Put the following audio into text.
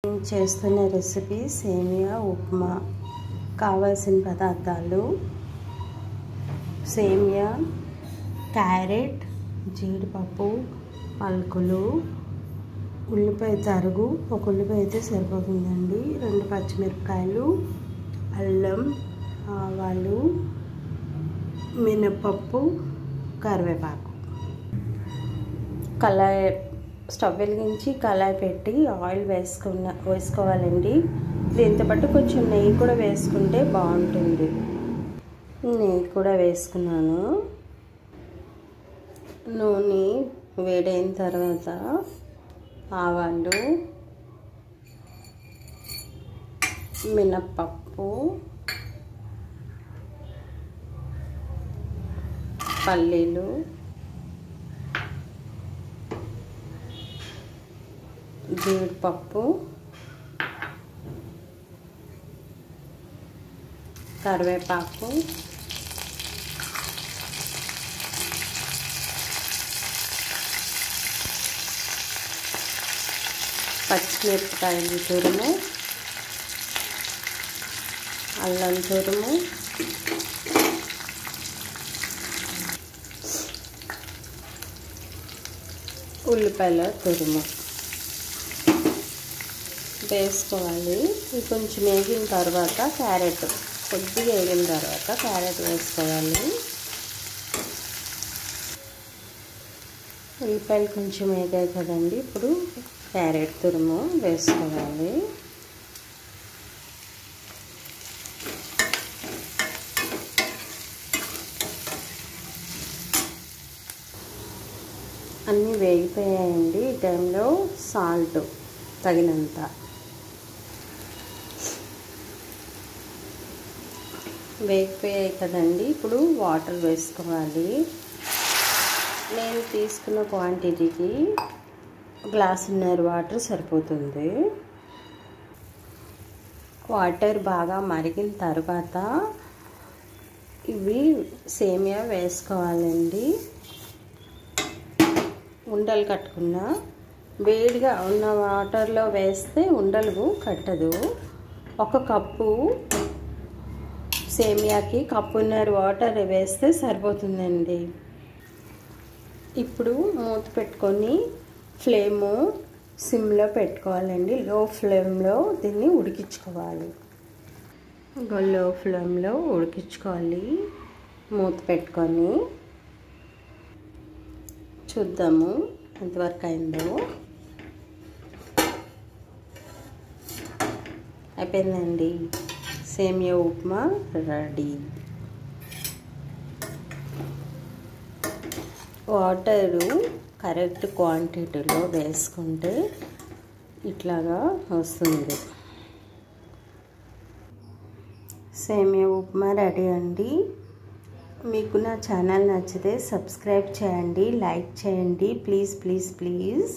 నేను చేస్తున్న రెసిపీ సేమియా ఉప్మా. కావాల్సిన పదార్థాలు: సేమియా, క్యారెట్, జీడిపప్పు, పలుకులు, ఉల్లిపాయ తరుగు, ఒక ఉల్లిపాయ అయితే సరిపోతుందండి, 2 పచ్చిమిరపకాయలు, అల్లం, ఆవాలు, మినపప్పు, కరివేపాకు. కళాయి స్టవ్ వెలిగించి కళాయి పెట్టి ఆయిల్ వేసుకోవాలండి. దీంతో పాటు కొంచెం నెయ్యి కూడా వేసుకుంటే బాగుంటుంది. నెయ్యి కూడా వేసుకున్నాను. నూనె వేడైన తర్వాత ఆవాలు, మినపప్పు, పల్లీలు, జీడిపప్పు, కరివేపాకు, పచ్చిమిరపకాయలు తురుము, అల్లం తురుము, ఉల్లిపాయల తురుము వేసుకోవాలి. ఇది కొంచెం వేగిన తర్వాత క్యారెట్, కొద్దిగా వేగిన తర్వాత క్యారెట్ వేసుకోవాలి. ఉల్లిపాయలు కొంచెం వేగాయి కదండి, ఇప్పుడు క్యారెట్ తురుము వేసుకోవాలి. అన్నీ వేగిపోయాయండి. ఈ టైంలో సాల్ట్ తగినంత, వేగిపోయాయి కదండి, ఇప్పుడు వాటర్ వేసుకోవాలి. నేను తీసుకున్న క్వాంటిటీకి గ్లాసున్నర వాటర్ సరిపోతుంది. వాటర్ బాగా మరిగిన తర్వాత ఇవి సేమియా వేసుకోవాలండి. ఉండలు కట్టుకున్న వేడిగా ఉన్న వాటర్లో వేస్తే ఉండలు కట్టదు. 1 కప్పు సేమియాకి కప్పున్నర వాటర్ వేస్తే సరిపోతుందండి. ఇప్పుడు మూత పెట్టుకొని ఫ్లేము సిమ్లో పెట్టుకోవాలండి. లో ఫ్లేమ్లో దీన్ని ఉడికించుకోవాలి. లో ఫ్లేమ్లో ఉడికించుకోవాలి. మూత పెట్టుకొని చూద్దాము ఎంతవరకు అయిందో. అయిపోయిందండి, సేమియా ఉప్మా రెడీ. వాటరు కరెక్ట్ క్వాంటిటీలో వేసుకుంటే ఇట్లాగా వస్తుంది. సేమియా ఉప్మా రెడీ అండి. మీకు నా ఛానల్ నచ్చితే సబ్స్క్రైబ్ చేయండి, లైక్ చేయండి, ప్లీజ్ ప్లీజ్ ప్లీజ్.